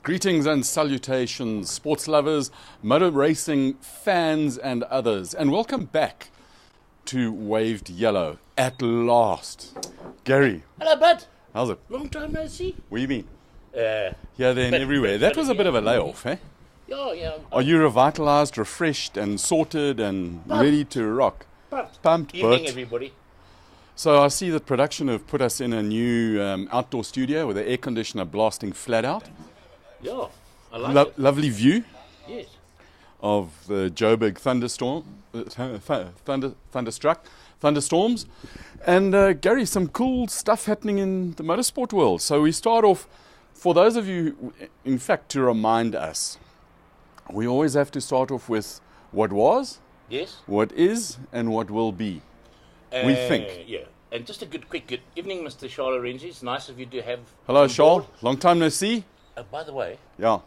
Greetings and salutations, sports lovers, motor racing fans and others, and welcome back to Waved Yellow at last. Gary. Hello, bud. How's it? Long time no see. Where you been? Here, Here, there and everywhere. That was a bit of a layoff, eh? Yeah. Are you revitalized, refreshed and sorted and ready to rock? Pumped, Evening, but... everybody. So I see that production have put us in a new outdoor studio with the air conditioner blasting flat out. Yeah, I like it. Lovely view Yes. of the Joburg thunderstorms. And Gary, some cool stuff happening in the motorsport world. So we start off, for those of you, in fact, to remind us, we always have to start off with what was, Yes. what is, and what will be. We think. Yeah. And just a good evening, Mr. Charles Renzi. It's nice of you to have. Hello, on Charles. board. Long time no see. By the way, Yeah.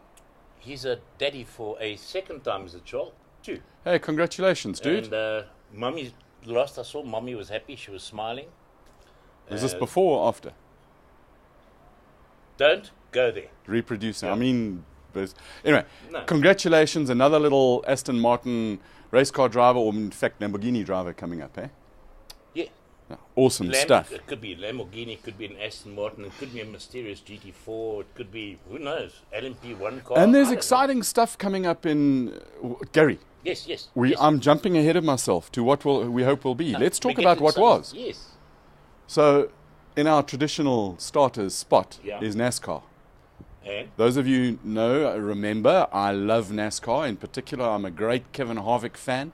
he's a daddy for a second time as a child, too. Hey, congratulations, dude. And Mummy, last I saw, Mummy was happy. She was smiling. Is this before or after? Don't go there. Reproducing. Yeah. I mean, anyway, No. Congratulations. Another little Aston Martin race car driver, or in fact, Lamborghini driver coming up, eh? Yeah. Awesome stuff. It could be a Lamborghini, it could be an Aston Martin, it could be a mysterious GT4, it could be, who knows, LMP1 car. And there's I don't exciting stuff coming up in Gary. know. Yes. Yes. I'm jumping ahead of myself to what we hope will be. No, Let's talk we're about getting what some- was. Yes. So, in our traditional starters spot Yeah. is NASCAR. And Those of you remember, I love NASCAR. In particular, I'm a great Kevin Harvick fan.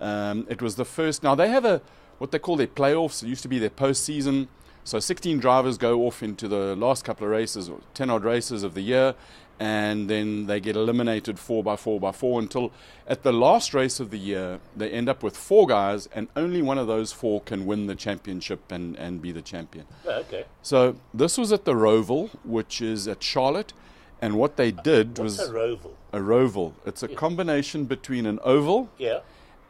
It was the first. Now, they have what they call their playoffs. It used to be their postseason. So 16 drivers go off into the last couple of races, or 10 odd races of the year, and then they get eliminated 4x4 until at the last race of the year, they end up with 4 guys, and only one of those 4 can win the championship and be the champion. okay. So this was at the Roval, which is at Charlotte, and what they did What's was a Roval? a Roval. It's a combination between an oval Yeah.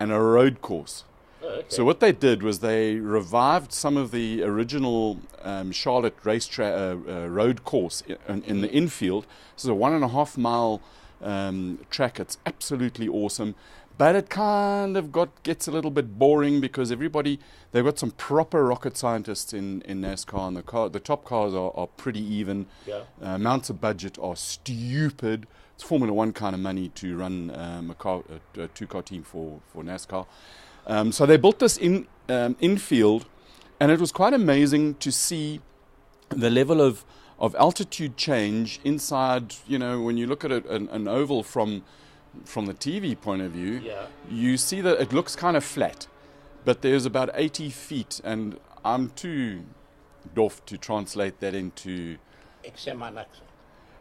and a road course. Oh, okay. So what they did was they revived some of the original Charlotte road course in the infield. This is a 1.5 mile track. It's absolutely awesome, but it kind of gets a little bit boring because they've got some proper rocket scientists in NASCAR, and the top cars are pretty even. Yeah. Amounts of budget are stupid. It's Formula One kind of money to run a two-car team for NASCAR. So they built this infield, and it was quite amazing to see the level of altitude change inside. You know, when you look at an oval from the TV point of view, Yeah. you see that it looks kind of flat, but there's about 80 feet, and I'm too doff to translate that into... Examanaxa.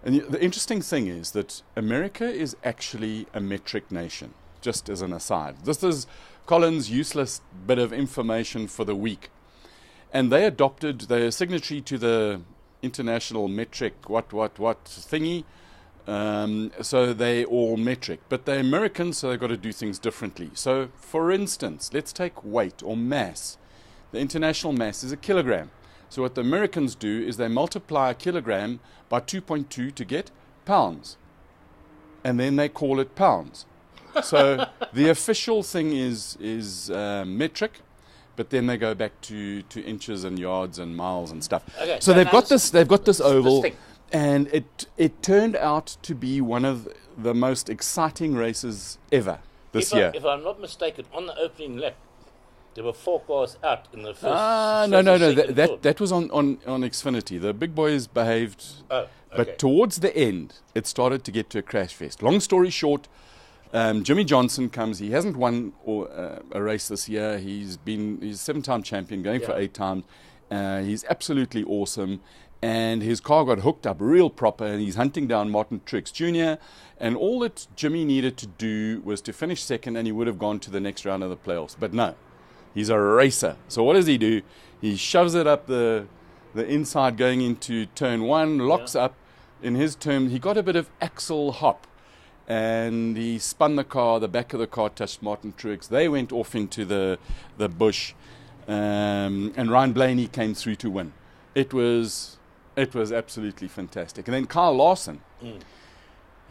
And the interesting thing is that America is actually a metric nation, just as an aside. This is Colin's useless bit of information for the week. And they adopted, they're signatory to the international metric what thingy. So they all metric. But they're Americans, so they've got to do things differently. So, for instance, let's take weight or mass. The international mass is a kilogram. So what the Americans do is they multiply a kilogram by 2.2 to get pounds. And then they call it pounds. So the official thing is metric, but then they go back to inches and yards and miles and stuff. Okay, so so they've now got this oval, thing. and it turned out to be one of the most exciting races ever this year. If I'm not mistaken, on the opening lap, there were 4 cars out in the first. No. second thought. That was on Xfinity. The big boys behaved, Oh, okay. but towards the end, it started to get to a crash fest. Long story short, Jimmy Johnson comes. He hasn't won a race this year. He's a 7-time champion, going for 8 times. He's absolutely awesome. And his car got hooked up real proper, and he's hunting down Martin Truex Jr. And all that Jimmy needed to do was to finish second, and he would have gone to the next round of the playoffs. But no, he's a racer. So what does he do? He shoves it up the inside going into turn 1, locks up. In his turn, he got a bit of axle hop. And he spun the car, the back of the car touched Martin Truex. They went off into the bush, and Ryan Blaney came through to win. It was It was absolutely fantastic. And then Kyle Larson,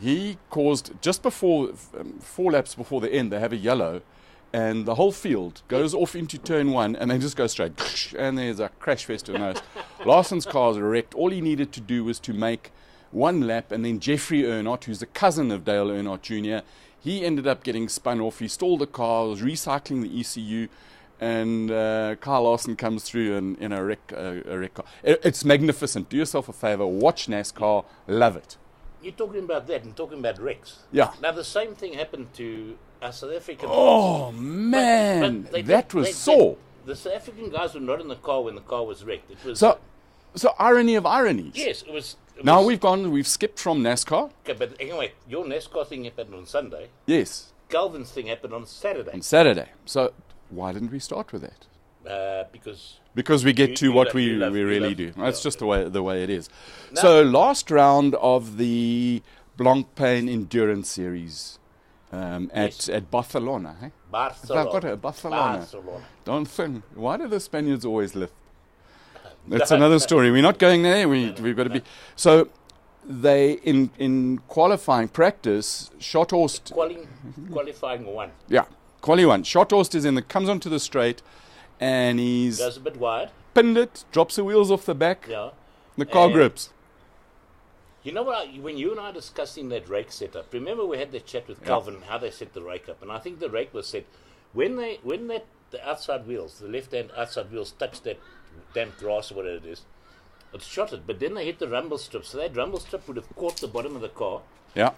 he caused, just before, 4 laps before the end, they have a yellow, and the whole field goes off into turn 1, and they just go straight, and there's a crash fest of nose. Larson's car is wrecked. All he needed to do was to make 1 lap, and then Jeffrey Earnhardt, who's the cousin of Dale Earnhardt Jr., he ended up getting spun off. He stalled the car, was recycling the ECU, and Kyle Larson comes through in a wreck car. It's magnificent. Do yourself a favor, watch NASCAR, love it. You're talking about that and talking about wrecks. Yeah. Now, the same thing happened to our South African Oh, man, that was sore. The South African guys were not in the car when the car was wrecked. It was So irony of ironies. yes, it was. Now we've skipped from NASCAR. Okay, but anyway, your NASCAR thing happened on Sunday. Yes, Calvin's thing happened on Saturday. on Saturday. So why didn't we start with that? Because we get you- to you what love- we you love- you really love- do. That's yeah. just the way it is. No. So last round of the Blancpain Endurance Series at Barcelona. Eh? Barcelona. Barcelona. Don't think. Why do the Spaniards always lift? That's another story. We're not going there. We've got to be. So they in qualifying practice, Schothorst. Qualifying 1. Yeah, quali 1. Schothorst comes onto the straight, and he's Goes a bit wide. pinned it, drops the wheels off the back. Yeah. The car And- grips. You know what? When you and I discussing that rake setup, remember we had that chat with Calvin how they set the rake up, and I think the rake was set when the outside wheels, the left-hand outside wheels, touch that damp grass or whatever it is, it shot it. But then they hit the rumble strip, so that rumble strip would have caught the bottom of the car. Yeah.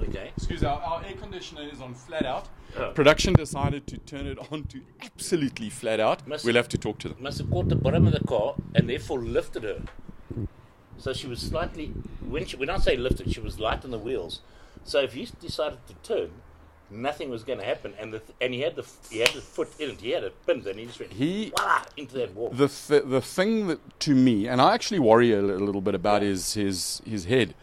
Okay. Excuse me, our air conditioner is on flat out. Oh. Production decided to turn it on to absolutely flat out. We'll have to talk to them. Must have caught the bottom of the car and therefore lifted her. So she was slightly, when I say lifted, she was light on the wheels. So if he decided to turn, nothing was going to happen. And he had the foot in it. He had it pinned, and he just went voila, into that wall. The thing that to me, and I actually worry a little bit about is his head.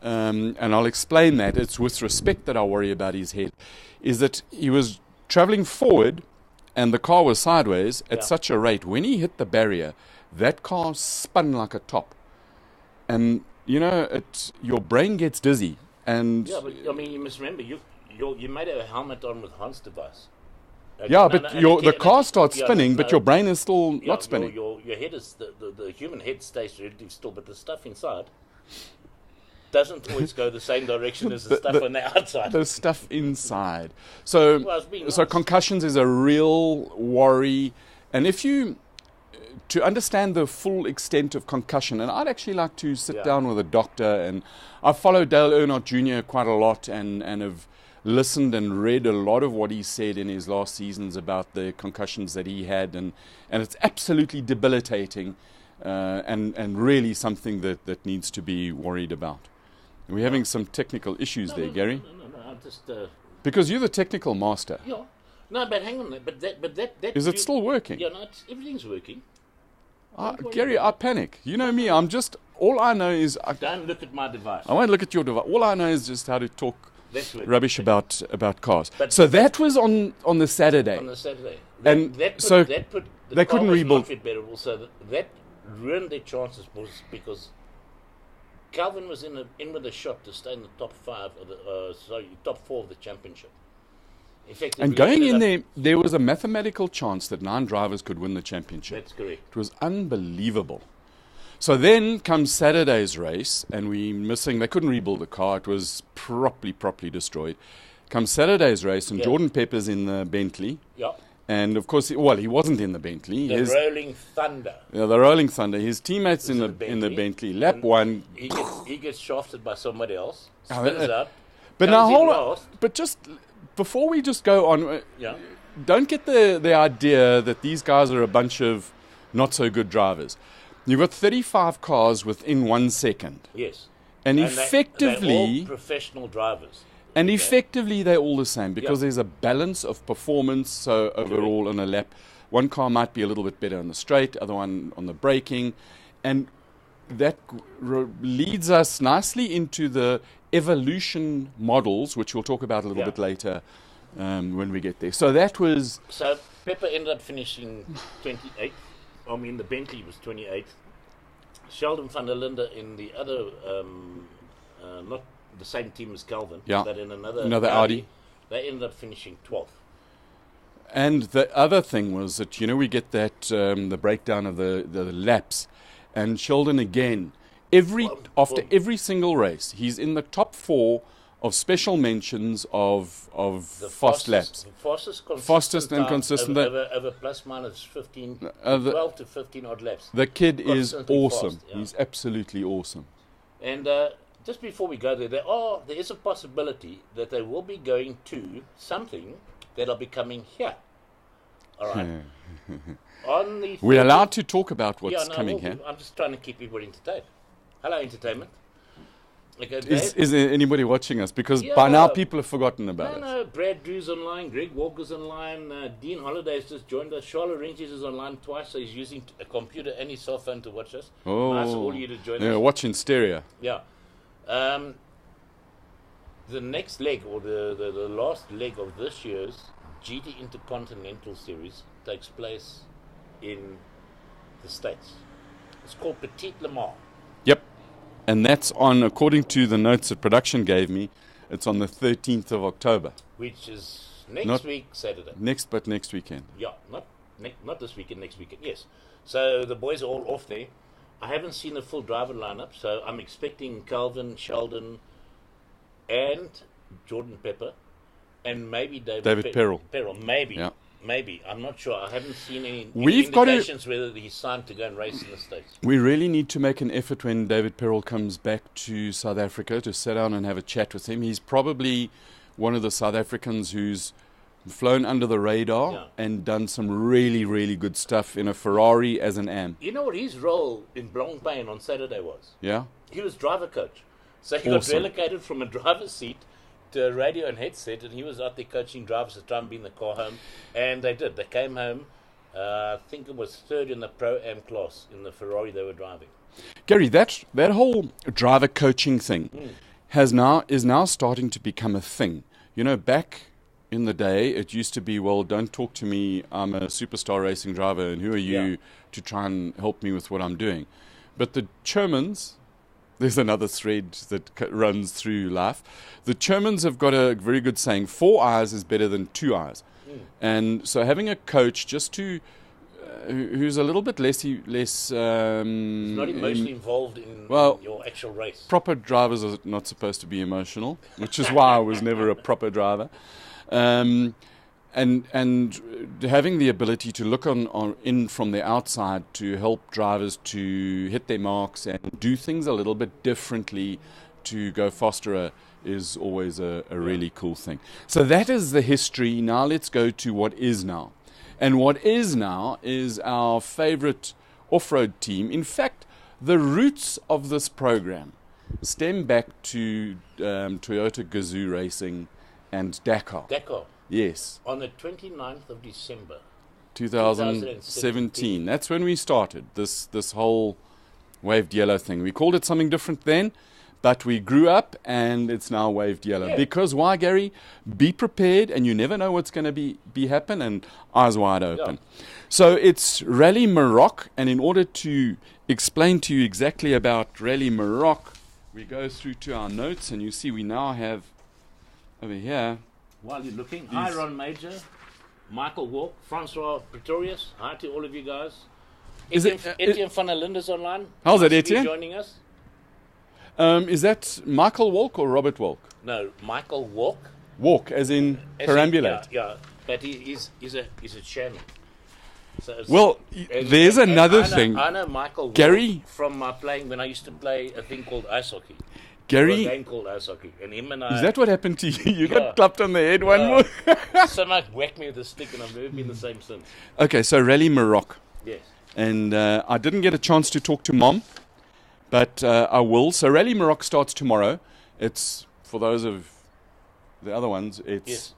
And I'll explain that. It's with respect that I worry about his head. Is that he was traveling forward, and the car was sideways at such a rate. When he hit the barrier, that car spun like a top. And your brain gets dizzy, and Yeah, but I mean, you must remember, you made a helmet on with Hans device. the car starts spinning, but your brain is still not spinning. Your head is the human head stays relatively still, but the stuff inside doesn't always go the same direction as the stuff on the outside. The stuff inside. So, Well, I was being so honest. concussions is a real worry, and to understand the full extent of concussion, and I'd actually like to sit down with a doctor, and I've followed Dale Earnhardt Jr. quite a lot, and have listened and read a lot of what he said in his last seasons about the concussions that he had, and it's absolutely debilitating, and really something that needs to be worried about. We're having some technical issues there, Gary, No, I'm just because you're the technical master. yeah. No, but hang on, but that Is it still working? Yeah, no, everything's working. Gary, I panic. You know me. All I know is Don't look at my device. I won't look at your device. All I know is just how to talk That's working. rubbish about cars. But- So that was on the Saturday. On the Saturday. And that put, so that put the they car couldn't was rebuild. not fit bearable, so that ruined their chances because Calvin was in with a shot to stay in the top 5 of the top 4 of the championship. Effectively, And going in ended there was a mathematical chance that 9 drivers could win the championship. That's correct. It was unbelievable. So then comes Saturday's race, and they couldn't rebuild the car. It was properly destroyed. Comes Saturday's race, and Jordan Pepper's in the Bentley. Yeah. And of course, he wasn't in the Bentley. The Rolling Thunder. The Rolling Thunder. His teammates in the Bentley. Lap And 1. He gets shafted by somebody else. Oh, Spins out. But comes now in hold on. last. But just before we just go on, Yeah. don't get the idea that these guys are a bunch of not so good drivers. You've got 35 cars within 1 second. Yes. And they're effectively, all professional drivers. they're all the same because there's a balance of performance. So overall on a lap, one car might be a little bit better on the straight, other one on the braking. And that leads us nicely into the evolution models, which we'll talk about a little bit later when we get there. So that was... So Pepper ended up finishing 28th. I mean, the Bentley was 28th. Sheldon van der Linde in the other, not the same team as Calvin, Yeah. but in another Audi. They ended up finishing 12th. And the other thing was that, we get that, the breakdown of the laps. And Sheldon again, after every single race, he's in the top 4 of special mentions of The fast laps. Fastest and consistent. Over plus minus 15, 12 to 15 odd laps. The kid is awesome. Fast, yeah. He's absolutely awesome. And just before we go there, there is a possibility that they will be going to something that'll be coming here. All right. On the We're allowed to talk about what's coming here. I'm just trying to keep people entertained. Hello, entertainment. Okay, is there anybody watching us? Because by now people have forgotten about it. No, Brad Drew's online, Greg Walker's online, Dean Holliday's just joined us, Charlotte Ranges is online twice, so he's using a computer and his cell phone to watch us. Oh, nice of all you to join us. Watching stereo. Yeah. The next leg, or the last leg of this year's GT Intercontinental Series takes place in the States. It's called Petit Le Mans. Yep. And that's on, according to the notes that production gave me, it's on the 13th of October. Which is next week, Saturday. Next weekend. Yeah, not this weekend, next weekend, yes. So the boys are all off there. I haven't seen the full driver lineup, so I'm expecting Calvin, Sheldon, and Jordan Pepper, and maybe David Perrell. Maybe. Yeah. Maybe. I'm not sure. I haven't seen any We've indications whether he's signed to go and race in the States. We really need to make an effort when David Perrell comes back to South Africa to sit down and have a chat with him. He's probably one of the South Africans who's flown under the radar and done some really, really good stuff in a Ferrari as an AM. You know what his role in Blancpain on Saturday was? Yeah? He was driver coach. So he got relegated from a driver's seat to a radio and headset, and he was out there coaching drivers to try and bring the car home. And they did. They came home, I think it was third in the Pro-Am class in the Ferrari they were driving. Gary, that whole driver coaching thing is now starting to become a thing. Back in the day, it used to be, well, don't talk to me, I'm a superstar racing driver, and who are you to try and help me with what I'm doing? But the Germans, there's another thread that runs through life. The Germans have got a very good saying, 4 eyes is better than 2 eyes. And so having a coach just to who's a little bit less not emotionally involved in your actual race. Proper drivers are not supposed to be emotional, which is why I was never a proper driver. And having the ability to look in from the outside to help drivers to hit their marks and do things a little bit differently to go faster is always a really cool thing. So that is the history. Now let's go to what is now. And what is now is our favorite off-road team. In fact, the roots of this program stem back to Toyota Gazoo Racing and Dakar. Dakar. Yes. On the 29th of December. 2017. That's when we started this whole waved yellow thing. We called it something different then, but we grew up and it's now waved yellow. Yeah. Because why, Gary? Be prepared, and you never know what's going to be happen, and eyes wide open. Yeah. So it's Rally Maroc, and in order to explain to you exactly about Rally Maroc, we go through to our notes, and you see we now have over here. While you're looking, hi Ron Major, Michael Walk, Francois Pretorius, hi to all of you guys. Etienne van der Linde's online. How's that, Etienne? Joining us. Is that Michael Walk or Robert Walk? No, Michael Walk. Walk, as in perambulate. Yeah, but he's a chairman. So well, there's another thing. I know Michael Walk Gary, from playing when I used to play a thing called ice hockey. Gary, a game called ice hockey, and him and I. Is that what happened to you? You got clapped on the head one more. Someone whacked me with a stick, and I've never been the same since. Okay, so Rally Maroc. Yes. And I didn't get a chance to talk to Mom, but I will. So Rally Maroc starts tomorrow. It's, for those of the other ones, it's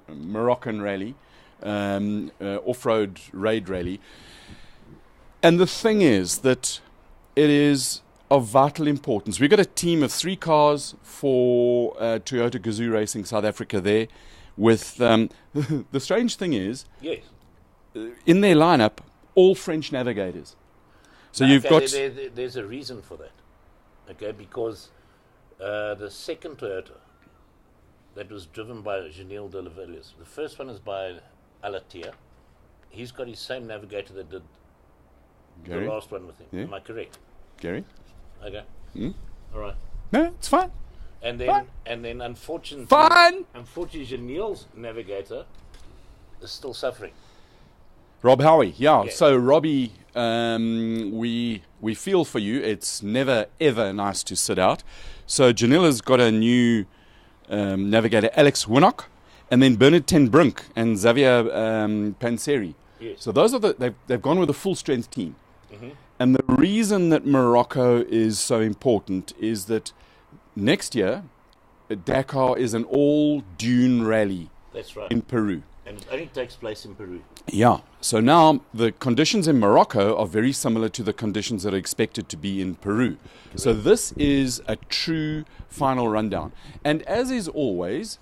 Moroccan Rally, off-road raid rally. And the thing is that it is of vital importance. We've got a team of 3 cars for Toyota Gazoo Racing South Africa there. With the strange thing is, yes, in their lineup, all French navigators. So you've got... There's a reason for that. Okay, because the second Toyota that was driven by Janil de Lavilliers, the first one is by Alatia. He's got his same navigator that did Gary? the last one with him. Yeah. Am I correct? Gary? Okay. Hmm? All right. No, it's fine. And then, Fine. unfortunately, Fine. Janil's navigator is still suffering. Rob Howie, yeah. Yeah. So Robbie, we feel for you. It's never ever nice to sit out. So Janila's got a new navigator, Alex Winnock, and then Bernard ten Brink and Xavier Panseri. Yes. So those are they've gone with a full strength team. Mm-hmm. And the reason that Morocco is so important is that next year, Dakar is an all dune rally That's right. in Peru. And it only takes place in Peru. Yeah. So now the conditions in Morocco are very similar to the conditions that are expected to be in Peru. So this is a true final rundown. And as is always,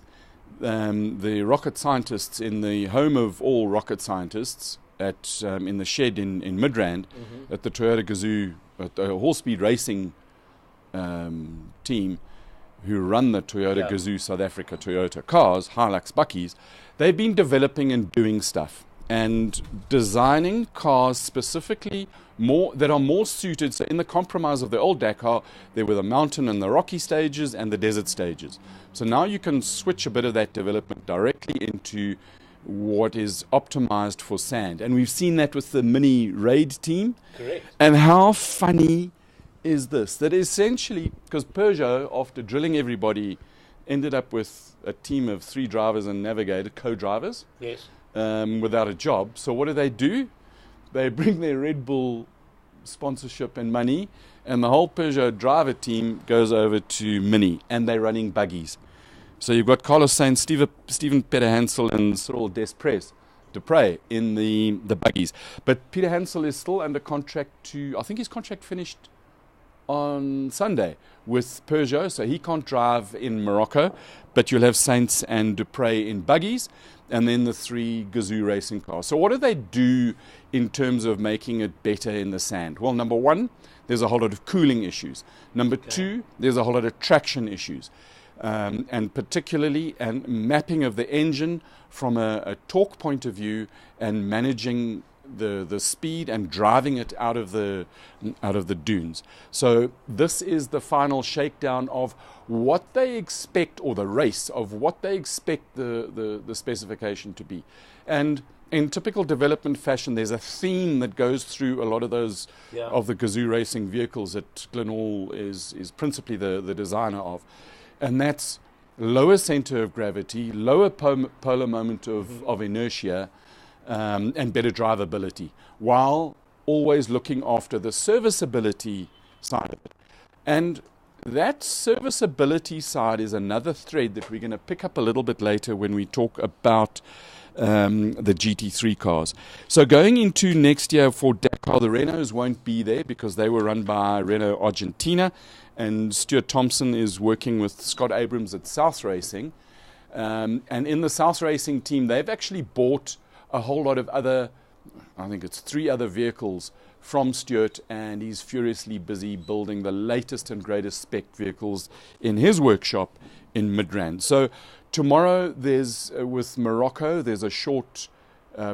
the rocket scientists in the home of all rocket scientists at in the shed in Midrand at the Toyota Gazoo, at the Horse Speed Racing team who run the Toyota Gazoo South Africa Toyota cars, Hilux Buckies, they've been developing and doing stuff and designing cars specifically that are more suited. So in the compromise of the old Dakar, there were the mountain and the rocky stages and the desert stages. So now you can switch a bit of that development directly into what is optimized for sand. And we've seen that with the Mini Raid team. Correct. And how funny is this? That essentially, because Peugeot, after drilling everybody, ended up with a team of 3 drivers and navigator, co-drivers, Yes. without a job. So what do? They bring their Red Bull sponsorship and money, and the whole Peugeot driver team goes over to Mini, and they're running buggies. So you've got Carlos Sainz, Stephen Peter Hansel, and Cyril Dupre in the buggies. But Peter Hansel is still under contract I think his contract finished on Sunday with Peugeot, so he can't drive in Morocco, but you'll have Sainz and Dupre in buggies, and then the 3 Gazoo racing cars. So what do they do in terms of making it better in the sand? Well, number 1, there's a whole lot of cooling issues. Number 2, there's a whole lot of traction issues. And particularly mapping of the engine from a torque point of view and managing the speed and driving it out of the dunes. So this is the final shakedown of what they expect, or the race of what they expect the specification to be. And in typical development fashion, there's a theme that goes through a lot of those of the Gazoo racing vehicles that Glenall is principally the designer of. And that's lower center of gravity, lower polar moment of inertia, and better drivability, while always looking after the serviceability side of it. And that serviceability side is another thread that we're going to pick up a little bit later when we talk about the GT3 cars. So going into next year for Dakar, the Renaults won't be there because they were run by Renault Argentina, and Stuart Thompson is working with Scott Abrams at South Racing. And in the South Racing team, they've actually bought a whole lot of other, I think it's 3 other vehicles from Stuart, and he's furiously busy building the latest and greatest spec vehicles in his workshop in Midrand. So tomorrow there's, with Morocco, there's a short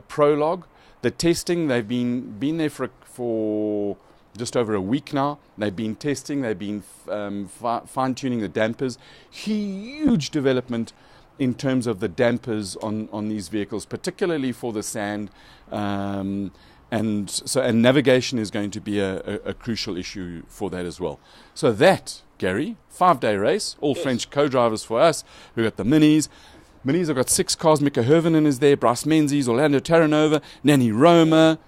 prologue. The testing, they've been there for just over a week now. They've been testing, they've been fine-tuning the dampers. Huge development in terms of the dampers on these vehicles, particularly for the sand. And navigation is going to be a crucial issue for that as well. So that, Gary, 5-day race, all French co-drivers for us. We've got the Minis. Minis have got 6 cars. Mika Hervinen is there, Bryce Menzies, Orlando Terranova, Nanny Roma,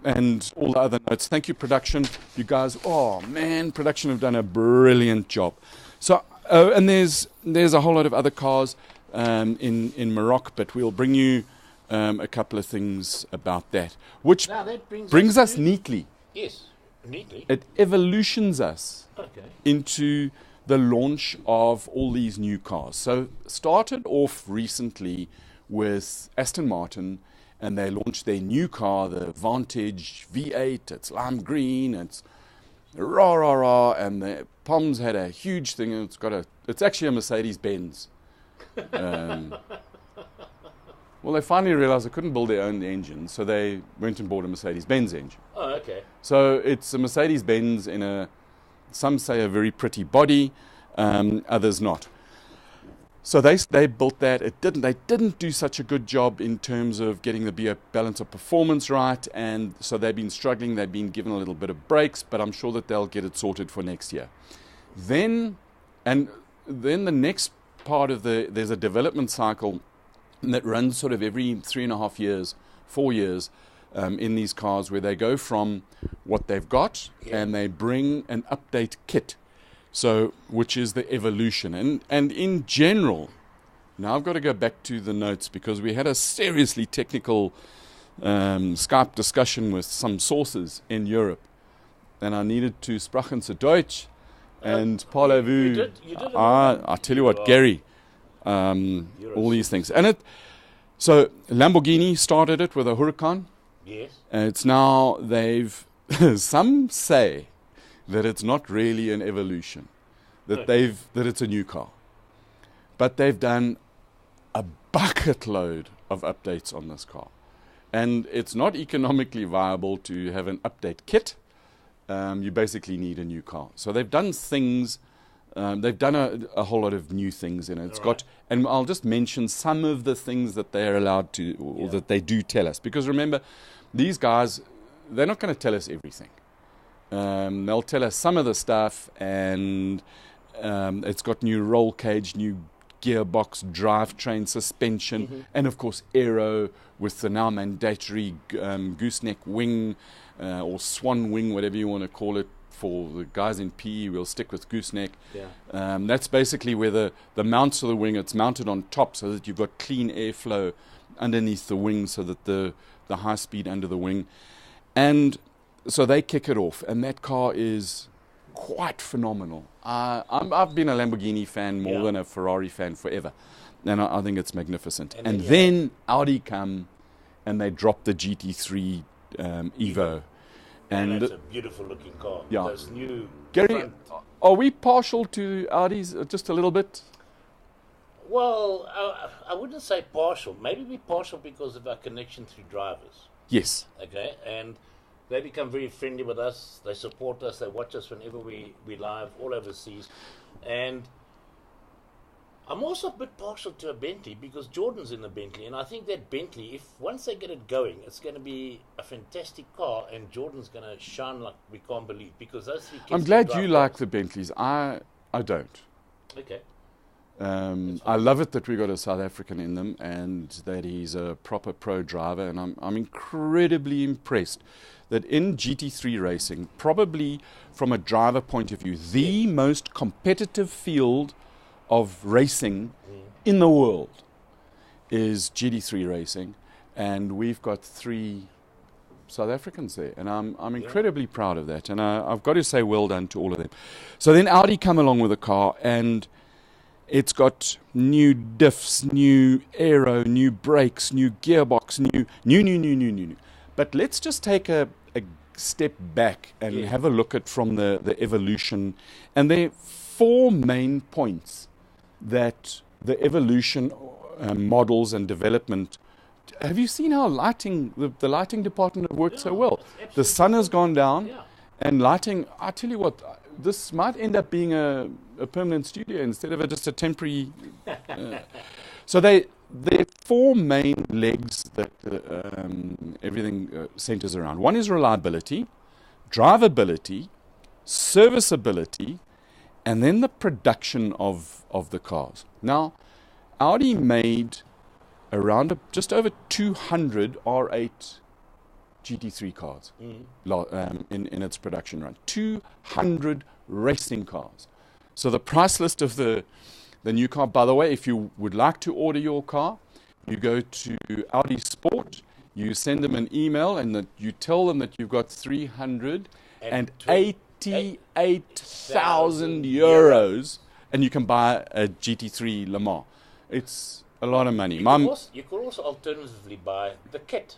and all the other notes. Thank you, production. You guys, production have done a brilliant job. So, and there's a whole lot of other cars in Morocco, but we'll bring you a couple of things about that, which that brings us neatly. Yes, neatly. It evolutions us Okay. into the launch of all these new cars. So started off recently with Aston Martin, and they launched their new car, the Vantage V8. It's lime green. It's rah rah rah, and the Poms had a huge thing. And it's actually a Mercedes Benz. Well, they finally realized they couldn't build their own engine, so they went and bought a Mercedes Benz engine. Oh, okay. So it's a Mercedes Benz in some say a very pretty body, others not. So they built that. They didn't do such a good job in terms of getting the balance of performance right, and so they've been struggling. They've been given a little bit of breaks, but I'm sure that they'll get it sorted for next year. Then the next part of there's a development cycle that runs sort of every 3.5 years, 4 years in these cars, where they go from what they've got and they bring an update kit. So, which is the evolution. And in general, now I've got to go back to the notes because we had a seriously technical Skype discussion with some sources in Europe. And I needed to sprachen zu Deutsch and parlez-vous. You did I tell you what, Gary, all these things. So Lamborghini started it with a Huracan. Yes. And it's now some say that it's not really an evolution, that it's a new car. But they've done a bucket load of updates on this car. And it's not economically viable to have an update kit. You basically need a new car. So they've done things, they've done a whole lot of new things in it. It's got, and I'll just mention some of the things that they're allowed to, or that they do tell us. Because remember, these guys, they're not going to tell us everything. They'll tell us some of the stuff, and it's got new roll cage, new gearbox, drivetrain, suspension, and of course aero with the now mandatory gooseneck wing or swan wing, whatever you want to call it. For the guys in PE, we'll stick with gooseneck. Yeah. That's basically where the mounts of the wing, it's mounted on top so that you've got clean airflow underneath the wing, so that the high speed under the wing. And so they kick it off, and that car is quite phenomenal. I've been a Lamborghini fan more than a Ferrari fan forever, and I think it's magnificent. And then Audi come, and they drop the GT3 Evo. And that's a beautiful looking car. Yeah. Those new Gary, are we partial to Audis just a little bit? Well, I wouldn't say partial. Maybe we're partial because of our connection through drivers. Yes. Okay, and they become very friendly with us. They support us. They watch us whenever we live all overseas. And I'm also a bit partial to a Bentley because Jordan's in the Bentley. And I think that Bentley, once they get it going, it's going to be a fantastic car. And Jordan's going to shine like we can't believe. Because those three kids, I'm glad you like the Bentleys. I don't. Okay. I love it that we got a South African in them and that he's a proper pro driver, and I'm incredibly impressed that in GT3 racing, probably from a driver point of view, the most competitive field of racing in the world is GT3 racing, and we've got 3 South Africans there, and I'm incredibly proud of that, and I've got to say well done to all of them. So then Audi come along with a car, and it's got new diffs, new aero, new brakes, new gearbox, new. But let's just take a step back and have a look at from the evolution. And there are 4 main points that the evolution models and development. Have you seen how the lighting department have worked so well? The sun has gone down, and lighting, I tell you what, this might end up being a permanent studio instead of just a temporary. So there are 4 main legs that everything centers around. One is reliability, drivability, serviceability, and then the production of the cars. Now, Audi made around just over 200 R8 GT3 cars in its production run. 200 racing cars. So the price list of the new car, by the way, if you would like to order your car, you go to Audi Sport, you send them an email, and that you tell them that you've got 388,000 euros, and you can buy a GT3 Le Mans. It's a lot of money. You could also alternatively buy the kit.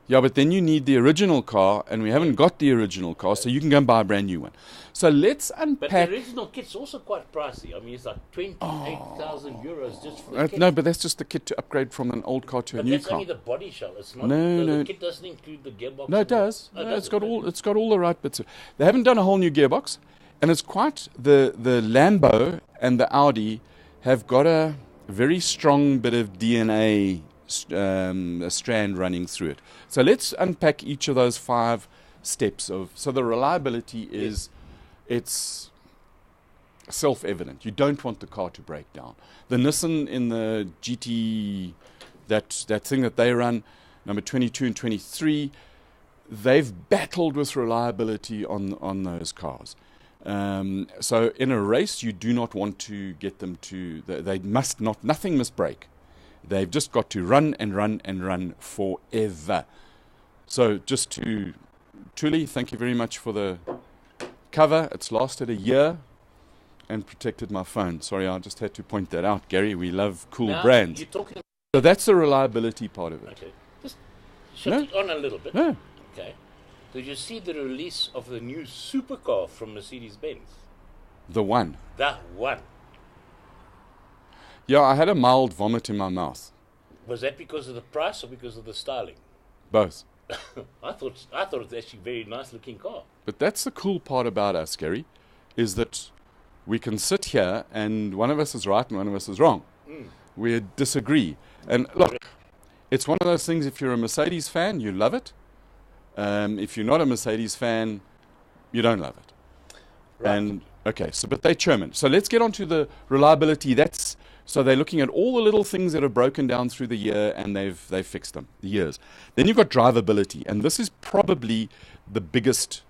Yeah, but then you need the original car, and we haven't got the original car, so you can go and buy a brand new one. So let's unpack. But the original kit's also quite pricey. I mean, it's like 28,000 euros just for the kit. No, but that's just the kit to upgrade from an old car to a new car. But that's only the body shell. It's not. No. The kit doesn't include the gearbox. No, it does. Oh, No, it's got all the right bits. They haven't done a whole new gearbox, and it's quite the Lambo and the Audi have got a very strong bit of DNA a strand running through it. So let's unpack each of those 5 steps of. So the reliability is, it's self-evident. You don't want the car to break down. The Nissan in the GT, that thing that they run, number 22 and 23, they've battled with reliability on those cars. So in a race, you do not want to get them to. They must not. Nothing must break. They've just got to run and run and run forever. So just to Tuli, thank you very much for the cover. It's lasted a year and protected my phone. Sorry, I just had to point that out, Gary. We love cool brands. So that's the reliability part of it. Okay. Just shut it on a little bit. No. Okay. Did you see the release of the new supercar from Mercedes-Benz? The one. That one. Yeah, I had a mild vomit in my mouth. Was that because of the price or because of the styling? Both. I thought it was actually a very nice looking car. But that's the cool part about us, Gary, is that we can sit here and one of us is right and one of us is wrong. We disagree. And look, it's one of those things, if you're a Mercedes fan, you love it. If you're not a Mercedes fan, you don't love it. Right. And okay, but they're German. So let's get on to the reliability. So they're looking at all the little things that have broken down through the year, and they've fixed them, the years. Then you've got drivability, and this is probably the biggest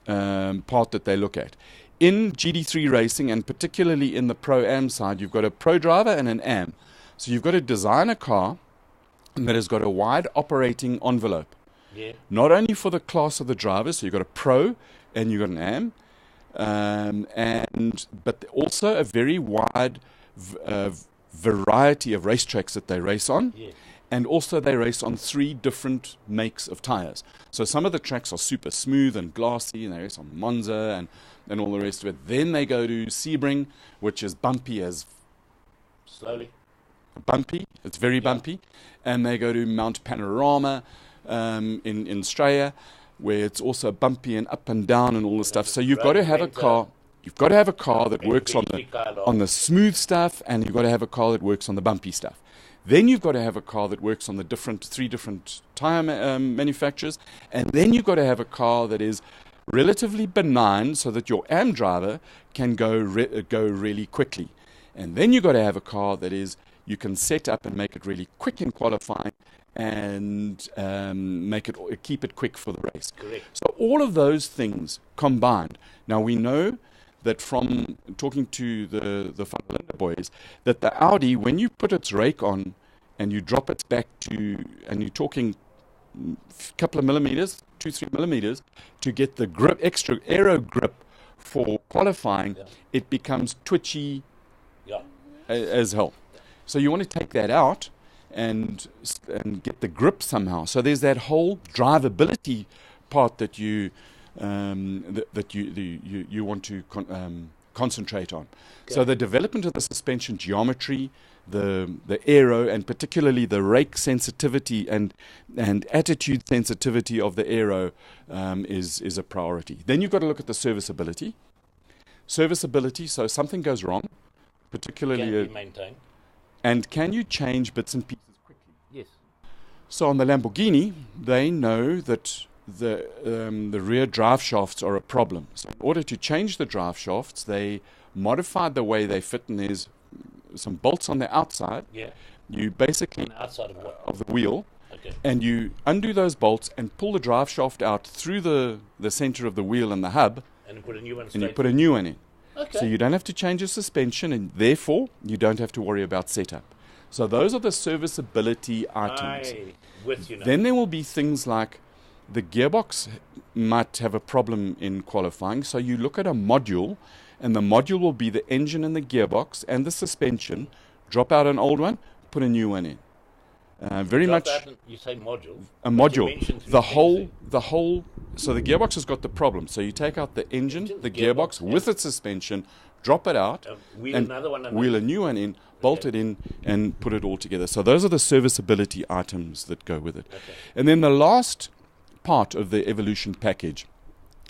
part that they look at. In GD3 racing, and particularly in the Pro-Am side, you've got a Pro driver and an Am. So you've got to design a car that has got a wide operating envelope. Yeah. Not only for the class of the drivers, so you've got a Pro and you've got an Am, but also a very wide variety of racetracks that they race on. Yeah. And also they race on 3 different makes of tires. So some of the tracks are super smooth and glassy, and they race on Monza and all the rest of it. Then they go to Sebring, which is bumpy as... Slowly. Bumpy. It's very bumpy. And they go to Mount Panorama in Straya, where it's also bumpy and up and down and all the stuff. So you've got to have a car... You've got to have a car that works on the smooth stuff, and you've got to have a car that works on the bumpy stuff. Then you've got to have a car that works on the 3 different tire manufacturers, and then you've got to have a car that is relatively benign so that your Am driver can go really quickly. And then you've got to have a car that is you can set up and make it really quick in qualifying and keep it quick for the race. Correct. So all of those things combined. Now we know that from talking to the Van der Linde boys, that the Audi, when you put its rake on and you drop it back to, and you're talking a couple of millimeters, 2-3 millimeters, to get the grip, extra aero grip for qualifying, it becomes twitchy as hell. So you want to take that out and get the grip somehow. So there's that whole drivability part that you want to concentrate on. Okay. So the development of the suspension geometry, the aero, and particularly the rake sensitivity and attitude sensitivity of the aero is a priority. Then you've got to look at the serviceability. Serviceability, so something goes wrong, particularly... Can be maintained. And can you change bits and pieces quickly? Yes. So on the Lamborghini, they know that the rear drive shafts are a problem. So in order to change the drive shafts, they modified the way they fit, and there's some bolts on the outside. Yeah. You basically... On the outside of what? Of the wheel. Okay. And you undo those bolts and pull the drive shaft out through the center of the wheel and the hub. And put a new one And you put a new one in. Okay. So you don't have to change your suspension, and therefore you don't have to worry about setup. So those are the serviceability items. With you now. Then there will be things like the gearbox might have a problem in qualifying. So you look at a module, and the module will be the engine and the gearbox and the suspension. Drop out an old one, put a new one in. Very Drop much out and you say module. a but you module. mentioned three The things whole. So the gearbox has got the problem. So you take out the engine, the gearbox with its suspension, drop it out, there. Wheel and another one. wheel a new one in, bolt it in, and put it all together. So those are the serviceability items that go with it. Okay. And then the last part of the Evolution package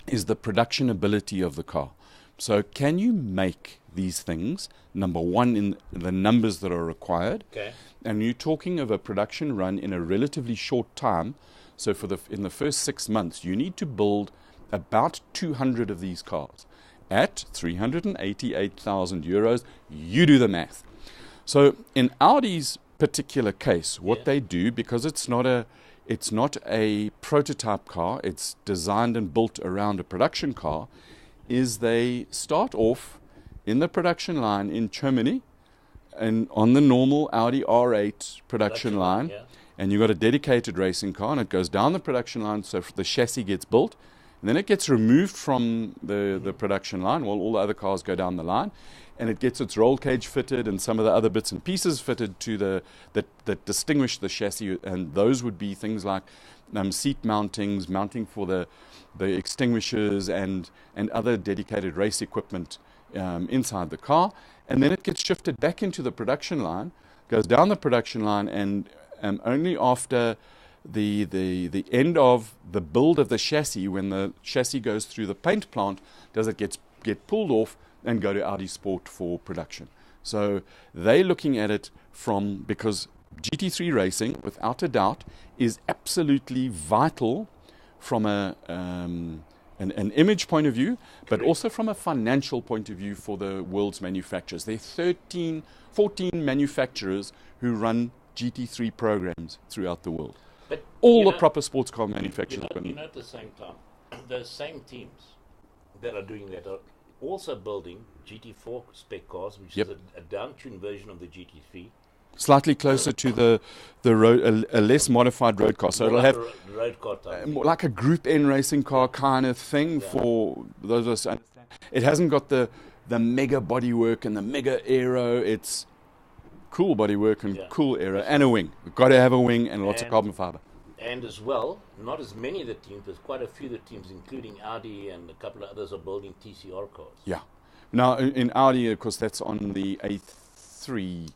is the production ability of the car. So can you make these things, number one, in the numbers that are required? Okay. And you're talking of a production run in a relatively short time. So in the first 6 months, you need to build about 200 of these cars at 388,000 euros. You do the math. So in Audi's particular case, what they do, because it's not a prototype car, it's designed and built around a production car, is they start off in the production line in Germany and on the normal Audi R8 production line, and you've got a dedicated racing car, and it goes down the production line, so the chassis gets built, and then it gets removed from the production line while all the other cars go down the line, and it gets its roll cage fitted and some of the other bits and pieces fitted to that distinguish the chassis, and those would be things like seat mountings, mounting for the extinguishers and other dedicated race equipment inside the car. And then it gets shifted back into the production line, goes down the production line, and only after the end of the build of the chassis, when the chassis goes through the paint plant, does it get pulled off and go to Audi Sport for production. So they're looking at it because GT3 racing, without a doubt, is absolutely vital from an image point of view, but also from a financial point of view for the world's manufacturers. There are 14 manufacturers who run GT3 programs throughout the world. But all the proper sports car manufacturers. At the same time, those same teams that are doing that are also building GT4 spec cars, which is a down-tuned version of the GT3. Slightly closer to the road, a less modified road car. So it'll have road car type, like a Group N racing car kind of thing for those of us who understand. It hasn't got the mega bodywork and the mega aero. It's cool bodywork and cool aero and a wing. We've got to have a wing and lots of carbon fiber. And as well, not as many of the teams, there's quite a few of the teams, including Audi and a couple of others, are building TCR cars. Yeah. Now, in Audi, of course, that's on the A3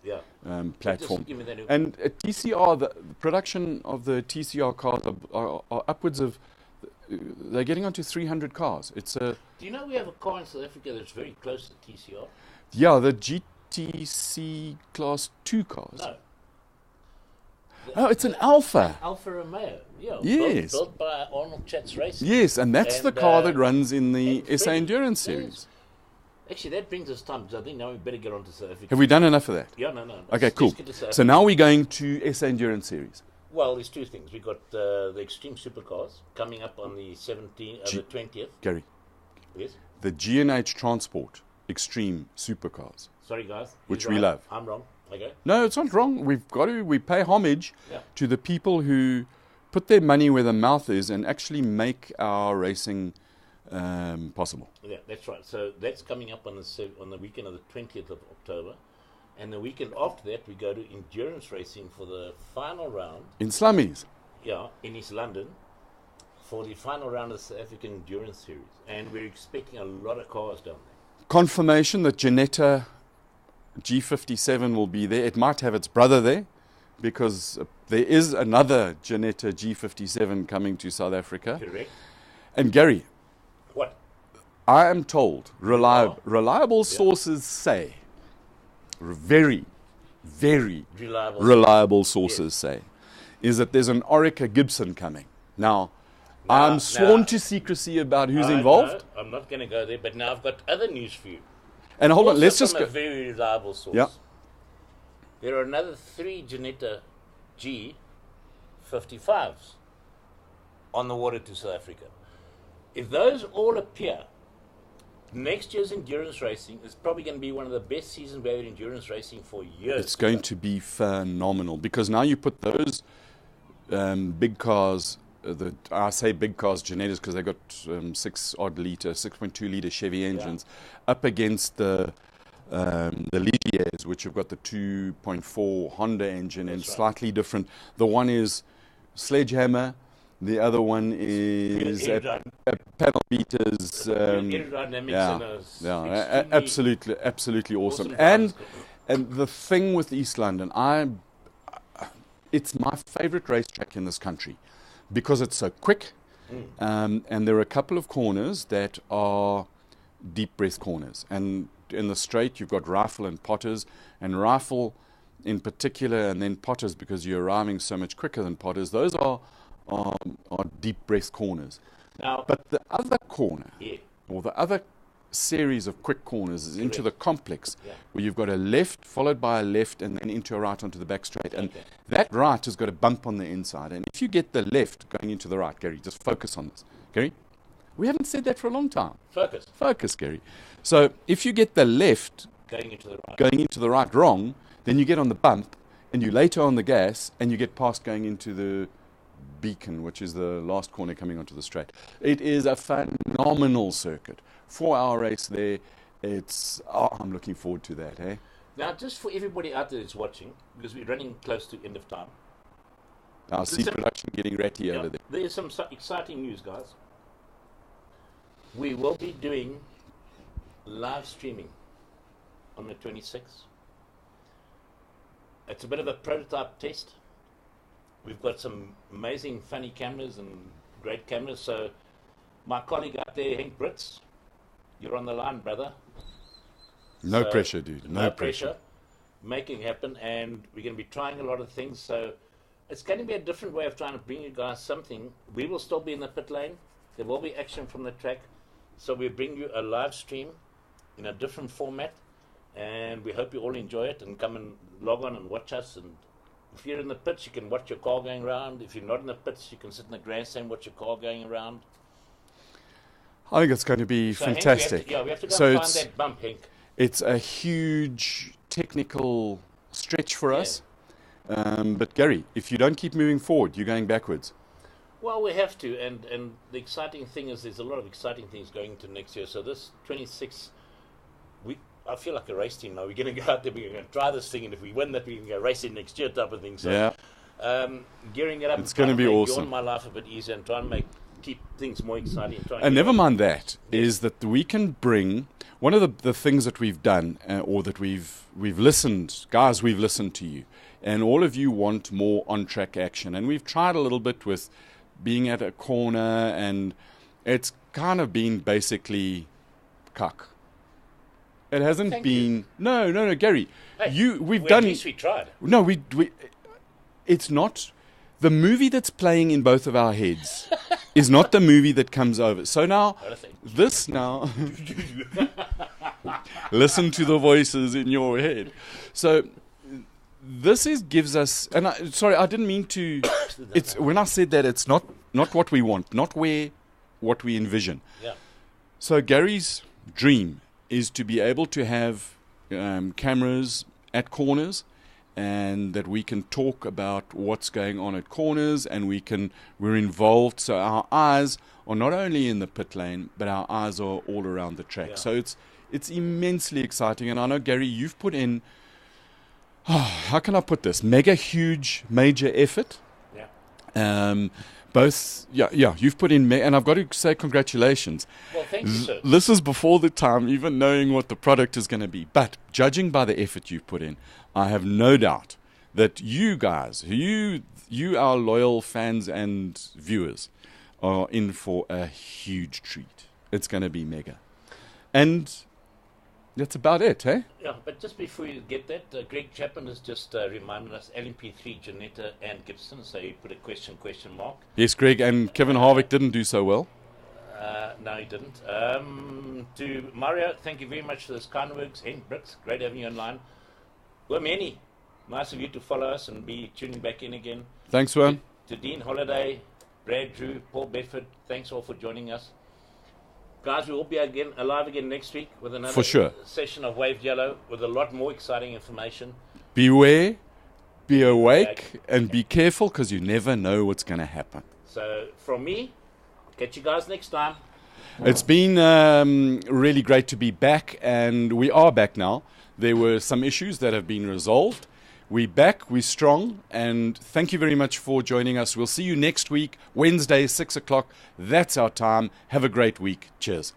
platform. And at TCR, the production of the TCR cars are upwards of, they're getting onto 300 cars. Do you know we have a car in South Africa that's very close to TCR? Yeah, the GTC Class 2 cars. No. It's an Alpha. Alfa Romeo, yes. Built by Arnold Chatz Racing. Yes, and that's the car that runs in the SA Endurance Series. Actually, that brings us time, because I think now we better get on to South Africa. Have we done enough of that? Yeah, no. Okay, cool. So now we're going to SA Endurance Series. Well, there's two things. We've got the Extreme Supercars coming up on the 20th. Gary. Yes? The G&H Transport Extreme Supercars. Sorry, guys. Which we love. I'm wrong. Okay. No, it's not wrong. We pay homage to the people who put their money where their mouth is and actually make our racing possible. Yeah, that's right. So that's coming up on the weekend of the 20th of October. And the weekend after that, we go to endurance racing for the final round. In Slummies? Yeah, in East London, for the final round of the South African Endurance Series. And we're expecting a lot of cars down there. Confirmation that Janetta G57 will be there. It might have its brother there, because there is another Janetta G57 coming to South Africa. Correct. And Gary, what? I am told, reliable sources say, very, very reliable sources say, is that there's an Orica Gibson coming. Now, I'm sworn to secrecy about who's involved. No, I'm not going to go there, but now I've got other news for you. And hold on, let's just go. A very reliable source. Yeah. There are another 3 Janetta G55s on the water to South Africa. If those all appear, next year's endurance racing is probably going to be one of the best seasons we've had in endurance racing for years. It's going to be phenomenal, because now you put those big cars, I say big cars, Janettas, because they've got 6.2 litre Chevy engines, up against the the Ligiers, which have got the 2.4 Honda engine and That's right. slightly different. The one is sledgehammer, the other one is panel beaters. Aerodynamics Yeah, and yeah, absolutely awesome. cars. And the thing with East London, it's my favorite racetrack in this country because it's so quick, and there are a couple of corners that are deep breath corners. And in the straight, you've got Rifle and Potters, and Rifle in particular, and then Potters because you're arriving so much quicker than Potters. Those are deep breath corners. Now, But the other corner, yeah, or the other series of quick corners, is into the complex, Yeah. where you've got a left followed by a left and then into a right onto the back straight. And Okay. that right has got a bump on the inside. And if you get the left going into the right, Gary, just focus on this. Gary? We haven't said that for a long time. focus Focus, Gary. So if you get the left going into the right. going into the right wrong, then you get on the bump and you later on the gas and you get past going into the beacon, which is the last corner coming onto the straight. It is a phenomenal circuit. 4-hour race there. I'm looking forward to that, eh? Now, just for everybody out there that's watching, because we're running close to end of time, I see Listen. production getting ratty over there. there's some exciting news, guys. We will be doing live streaming on the 26th. It's a bit of a prototype test. We've got some amazing, funny cameras and great cameras. So, my colleague out there, Henk Brits, you're on the line, brother. No So, pressure, dude. No pressure. Making it happen, and we're going to be trying a lot of things. So, it's going to be a different way of trying to bring you guys something. We will still be in the pit lane. There will be action from the track. So, we bring you a live stream in a different format, and we hope you all enjoy it and come and log on and watch us. And if you're in the pits, you can watch your car going around. If you're not in the pits, you can sit in the grandstand and watch your car going around. I think it's going to be So, Henk, fantastic. we have to go So and find it's- that bump, Henk. It's a huge technical stretch for Yeah. us. But Gary, if you don't keep moving forward, you're going backwards. Well, we have to, and the exciting thing is there's a lot of exciting things going into next year. So this 26, I feel like a race team now. We're going to go out there, we're going to try this thing, and if we win that, we can go racing next year type of thing. So, Yeah. gearing it up. It's and trying gonna be make awesome. Beyond my life a bit easier and trying to keep things more exciting. And never mind that, is that we can bring one of the things that we've done, or that we've listened, guys, we've listened to you, and all of you want more on-track action, and we've tried a little bit with being at a corner, and it's kind of been basically cuck. It hasn't Thank been. you. No, Gary. Hey, We've At done. least we tried. No, we. It's not the movie that's playing in both of our heads. Is not the movie that comes over. So now, What I think. this now. Listen to the voices in your head. So this gives us. And sorry, I didn't mean to. It's when I said that it's not what we want, not what we envision. Yeah. So Gary's dream is to be able to have cameras at corners, and that we can talk about what's going on at corners, and we're involved. So our eyes are not only in the pit lane, but our eyes are all around the track. Yeah. So it's immensely exciting. And I know, Gary, you've put in, how can I put this? Mega huge, major effort. Yeah. You've put in, and I've got to say congratulations. Well, thank you, sir. This is before the time, even knowing what the product is going to be. But judging by the effort you've put in, I have no doubt that you guys, you our loyal fans and viewers, are in for a huge treat. It's going to be mega. And that's about it, eh? Yeah, but just before you get that, Greg Chapman has just reminded us LMP3, Janetta and Gibson, so he put a question mark. Yes, Greg, and Kevin Harvick didn't do so well. No, he didn't. To Mario, thank you very much for this kind words. Henk Brits, great having you online. Many, nice of you to follow us and be tuning back in again. Thanks, Worm. To Dean Holiday, Brad Drew, Paul Bedford, thanks all for joining us. Guys, we will be alive again next week with another For sure. session of Waved Yellow with a lot more exciting information. Beware, be awake, and be careful, because you never know what's going to happen. So, from me, catch you guys next time. It's been really great to be back, and we are back now. There were some issues that have been resolved. We're back, we're strong, and thank you very much for joining us. We'll see you next week, Wednesday, 6 o'clock. That's our time. Have a great week. Cheers.